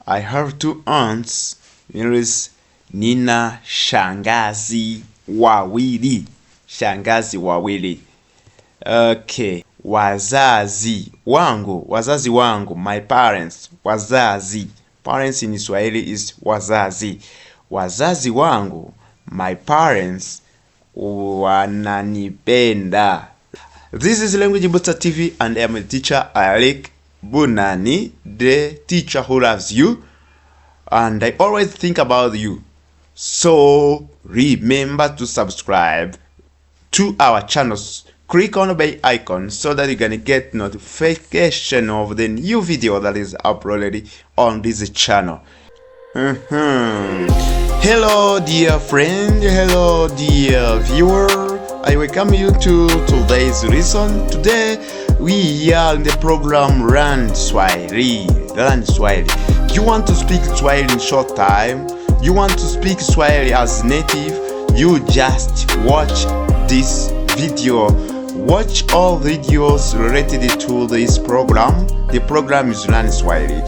I have 2 aunts. English, nina shangazi wawili. Shangazi wawili. Okay. Wazazi wangu, my parents. Wazazi. Parents in Swahili is wazazi. Wazazi wangu, my parents, wananipenda. This is Language Booster TV and I am a teacher, Alec Bunani, the teacher who loves you, and I always think about you. So remember to subscribe to our channels. Click on the bell icon so that you can get notification of the new video that is uploaded on this channel. Hello dear friend, hello dear viewer, I welcome you to today's lesson. Today we are in the program Learn Swahili. You want to speak Swahili in short time, you want to speak Swahili as native, you just watch this video. Watch all videos related to this program. The program is Learn Swahili.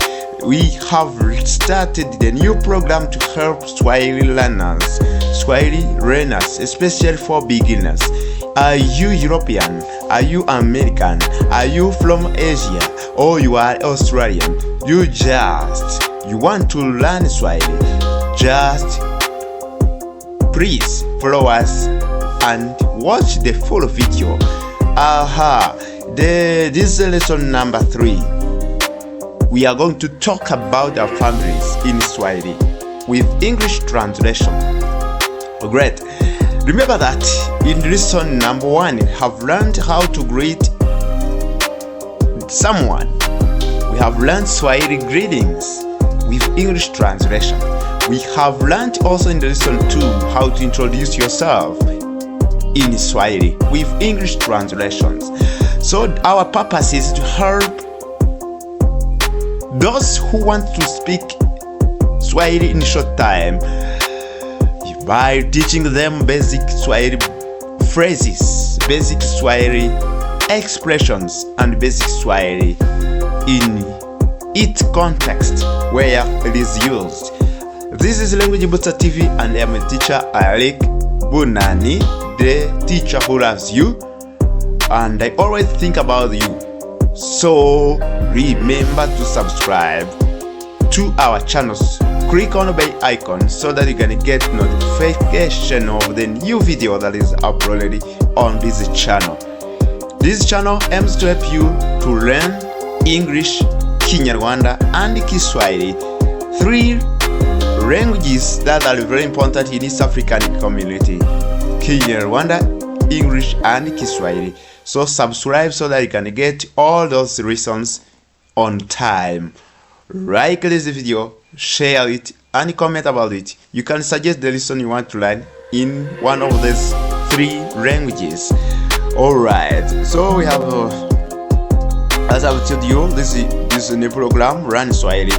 We have started the new program to help Swahili learners, especially for beginners. Are you European? Are you American? Are you from Asia? Or you are Australian? You want to learn Swahili? Just please follow us and watch the full video. This is lesson number 3. We are going to talk about our families in Swahili with English translation. Great. Remember that in lesson number 1, we have learned how to greet someone. We have learned Swahili greetings with English translation. We have learned also in lesson 2 how to introduce yourself in Swahili with English translations. So our purpose is to help those who want to speak Swahili in short time by teaching them basic Swahili phrases, basic Swahili expressions, and basic Swahili in its context where it is used. This is Language Booster TV and I am a teacher, Alec Bunani, the teacher who loves you, and I always think about you. So remember to subscribe to our channels. Click on the bell icon so that you can get notification of the new video that is uploaded on this channel. This channel aims to help you to learn English, Kinyarwanda, and Kiswahili, 3 languages that are very important in East African community: Kinyarwanda, English, and Kiswahili. So subscribe so that you can get all those lessons on time. Like this video, share it, and comment about it. You can suggest the lesson you want to learn in one of these 3 languages. Alright, so we have, as I've told you, this new program, Learn Swahili,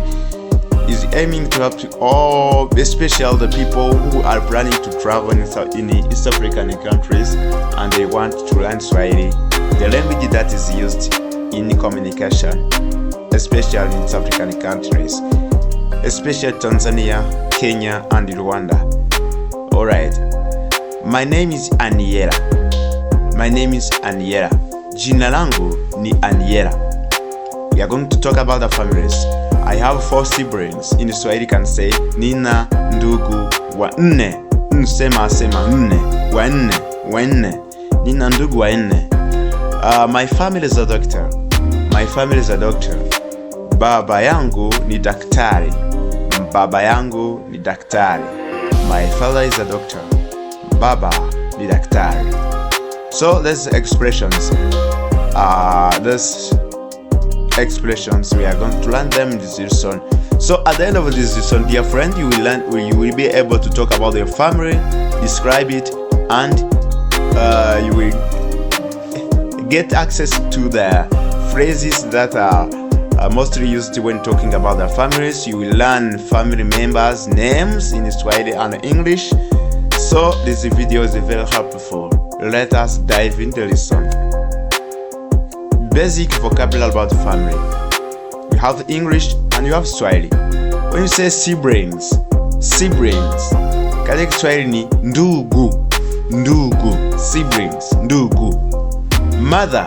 is aiming to help all, especially the people who are planning to travel in East African countries and they want to learn Swahili, the language that is used in communication, especially in East African countries, especially Tanzania, Kenya, and Rwanda. Alright, my name is Aniela. Jina langu ni Aniela. We are going to talk about the families. I have 4 siblings. In Swahili can say nina ndugu wanne. Sema nne. Wanne. Nina ndugu wanne. My family is a doctor. Baba yangu ni daktari. My father is a doctor. Baba ni daktari. So there's expressions. We are going to learn them in this lesson. So at the end of this lesson, dear friend, you will be able to talk about your family, describe it, and you will get access to the phrases that are mostly used when talking about the families. You will learn family members' names in Swahili and English. So this video is very helpful. Let us dive into the lesson. Basic vocabulary about family. You have English and you have Swahili. When you say siblings, katika Kiswahili ni ndugu, siblings, ndugu. Mother,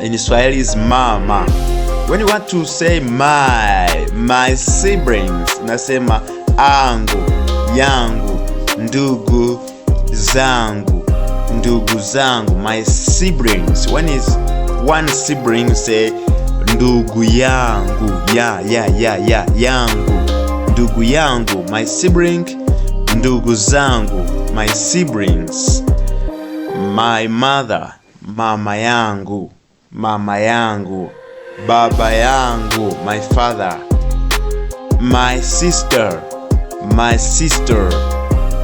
in Swahili is mama. When you want to say my siblings, nasema angu, yangu, ndugu zangu, my siblings. When is one sibling, say ndugu yangu, yangu, ndugu yangu, my sibling, ndugu zangu, my siblings. My mother, mama yangu, baba yangu, my father. My sister,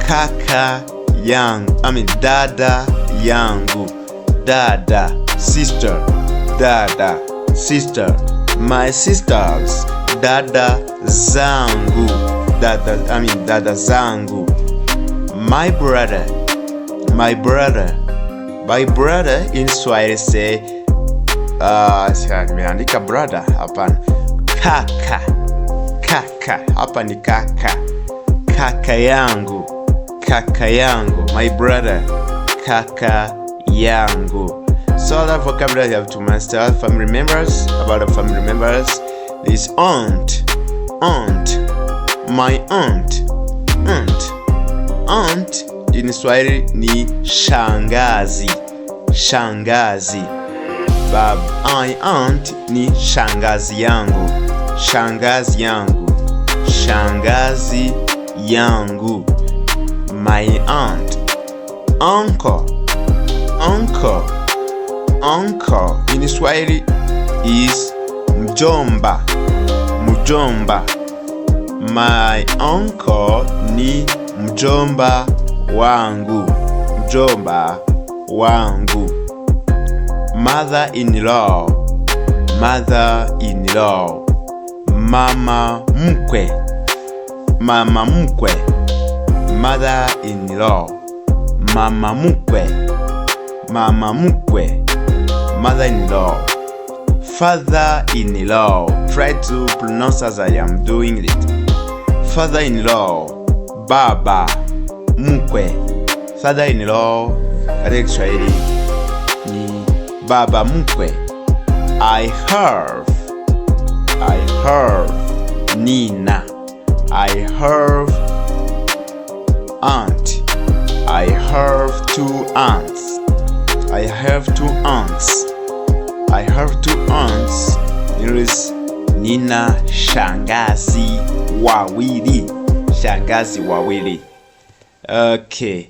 kaka yangu, dada yangu, sister. My sisters, dada zangu. My brother in Swahili say nimeandika brother, hapana, kaka, hapa ni kaka yangu, my brother, kaka yangu. So that vocabulary you have to master. Family members, about the family members, this aunt, my aunt in Swahili ni shangazi. My aunt ni shangazi yangu. My aunt. Uncle in Swahili is mjomba. My uncle ni mjomba wangu. Mother-in-law, mama mkwe. Mother-in-law, mama mkwe. Mother-in-law. Father-in-law. Try to pronounce as I am doing it. Father-in-law, baba mkwe. Father-in-law katika Kiswahili ni baba mkwe. I have Nina. I have aunt. I have two aunts. Is Nina shangazi wawili. Okay.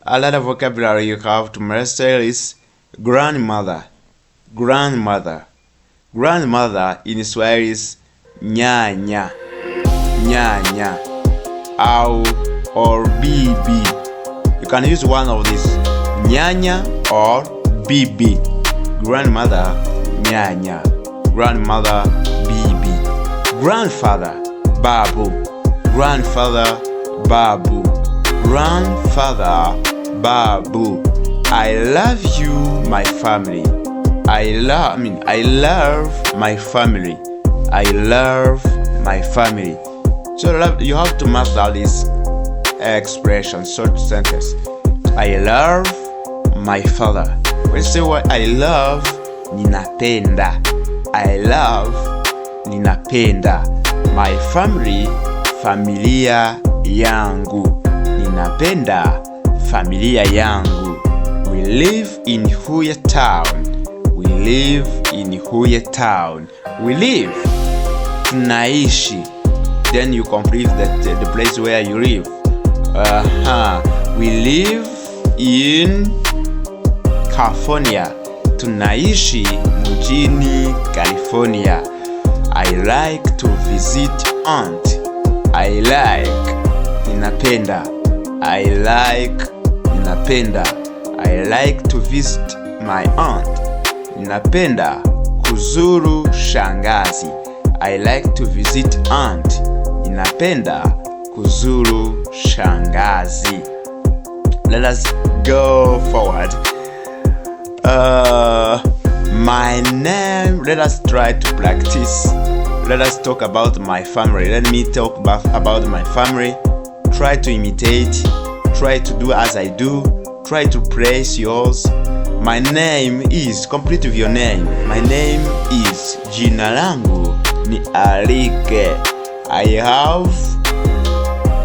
A lot of vocabulary you have to master is grandmother. Grandmother in Swahili is nyanya or bibi. You can use one of these, nyanya or bibi. Grandmother nyanya, grandmother bibi. Grandfather babu. I love you, my family. I love my family. So you have to master this expression, short sentence. I love my father. When you say what I love, ninapenda. My family, familia yangu. Ninapenda familia yangu. We live in Huye town. Tunaishi. Then you complete the place where you live. We live in California. Tunaishi mjini California. I like to visit aunt. Ninapenda. I like to visit my aunt. Ninapenda kuzuru shangazi. I like to visit aunt. Ninapenda kuzuru shangazi. Let us go forward. My name, let us try to practice. Let us talk about my family. Let me talk about my family. Try to imitate. Try to do as I do. Try to praise yours. My name is, complete with your name. My name is, jina langu ni Alike. I have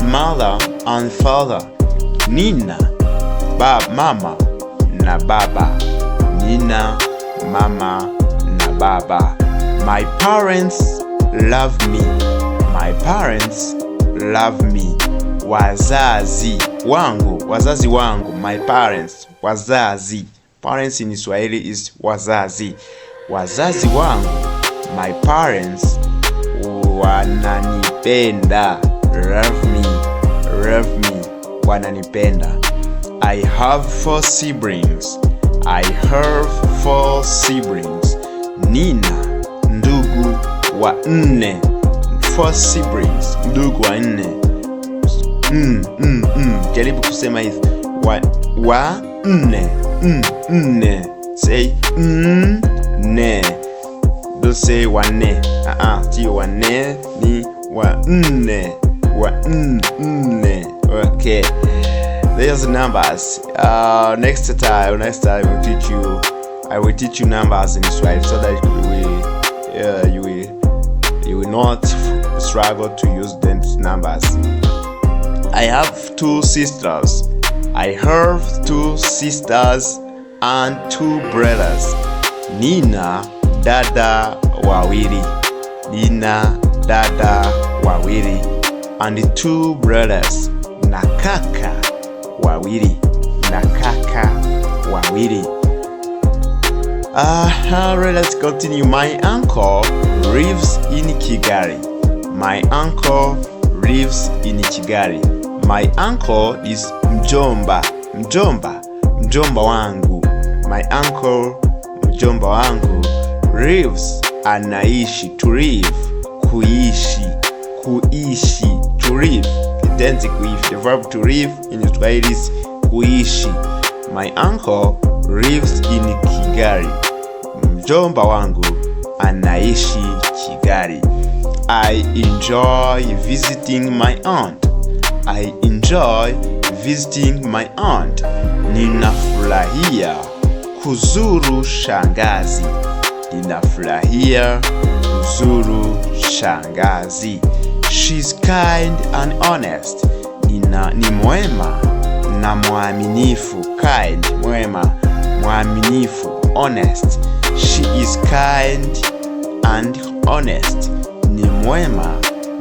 mother and father. Nina, mama na baba. Nina, mama na baba. My parents love me. My parents love me. Wazazi wangu. My parents, wazazi. Parents in Swahili is wazazi. Wazazi wangu, my parents, wananipenda. Love me, wananipenda. I have 4 siblings. Nina, ndugu wa 4. 4 siblings, ndugu wa 4. Jaribu kusema hivi. Wa 4. Say ne. Don't say wane. Sio wane, ni wa 4. Wa 4. Okay. There's numbers. Next time I will teach you numbers in Swahili so that you will not struggle to use those numbers. I have 2 sisters. And 2 brothers. Nina dada wawili. And 2 brothers. Na kaka wawili. Let's continue. My uncle lives in Kigali. My uncle is mjomba wangu. My uncle, mjomba wangu, lives, anaishi, to live, kuishi, to live. Kitenzi kuishi. The verb to live in Swahili is kuishi. My uncle lives in Kigali. Mjomba wangu anaishi Kigali. I enjoy visiting my aunt. Ninafurahia kuzuru shangazi. She's kind and honest. Ni mwema na mwaminifu. Kind, mwema, mwaminifu, honest. She is kind and honest. Ni mwema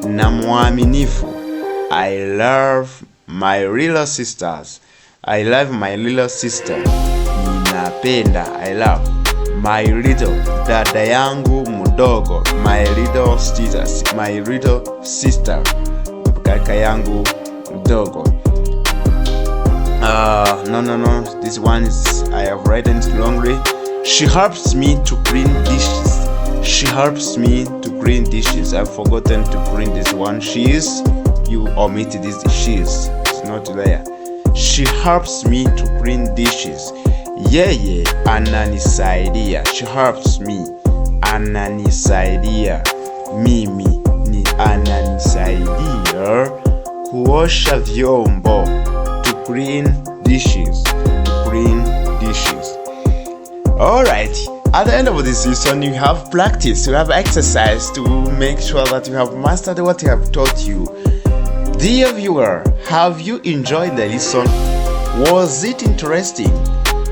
na mwaminifu. I love my little sister. Ninapenda, I love my little, dada yangu mdogo. My little sister, kaka yangu mdogo. No. This one is, I have written it wrongly. She helps me to clean dishes. I've forgotten to clean this one. You omitted this. It's not there. She helps me to clean dishes. Yeye ananisaidia. She helps me. Ananisaidia. Mimi ni ananisaidia kuosha vyombo. To clean dishes. Alright. At the end of this lesson, you have practice. You have exercise to make sure that you have mastered what I have taught you. Dear viewer, have you enjoyed the lesson? Was it interesting?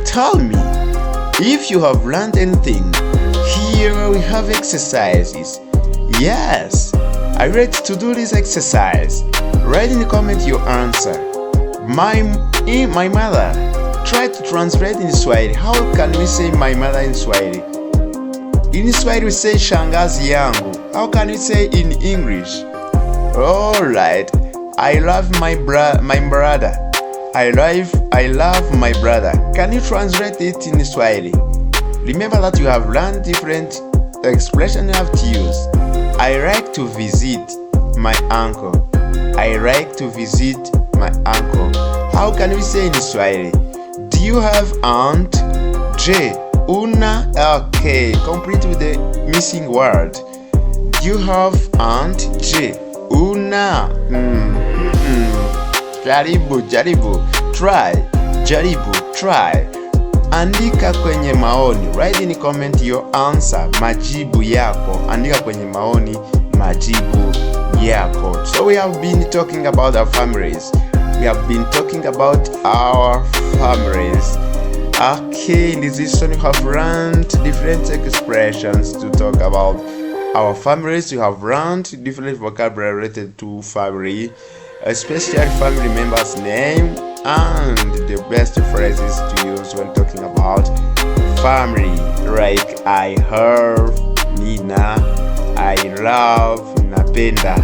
Tell me if you have learned anything. Here we have exercises. Yes, are you ready to do this exercise? Write in the comment your answer. My mother. Try to translate in Swahili. How can we say my mother in Swahili? In Swahili we say shangazi yangu. How can we say in English? Alright. I love my brother. I love my brother. Can you translate it in Swahili? Remember that you have learned different expressions you have to use. I like to visit my uncle. How can we say in Swahili? Do you have aunt? Je, Una. Okay, complete with the missing word. You have and J. Una. Jaribu. Try. Jaribu. Try. Andika kwenye maoni. Write in comment your answer. Majibu yako. Andika kwenye maoni majibu yako. So we have been talking about our families. We have been talking about our families. Okay, in this lesson you have learned different expressions to talk about our families. You have learned different vocabulary related to family, especially family members' name and the best phrases to use when talking about family, like I heard, Nina, I love, napenda.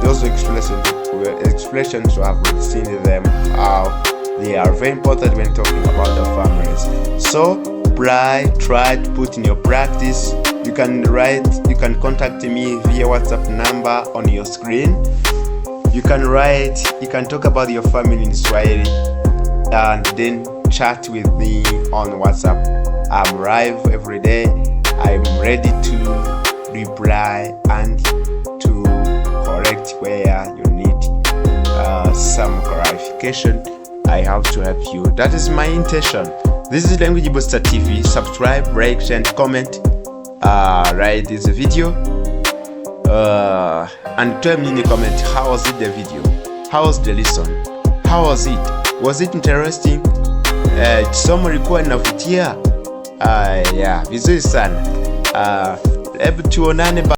Those expressions you have seen them how they are very important when talking about the families. So try to put in your practice. You can contact me via WhatsApp number on your screen. You can talk about your family in Swahili and then chat with me on WhatsApp. I'm live every day. I'm ready to reply and to correct where you need some clarification. I have to help you. That is my intention. This is Language Booster TV. Subscribe, like, and comment. Write this video. And tell me in the comment, how was it the video? How was the lesson? How was it? Was it interesting? Somo likuwa linavutia? Yeah, vizuri sana. Hebu tuonane.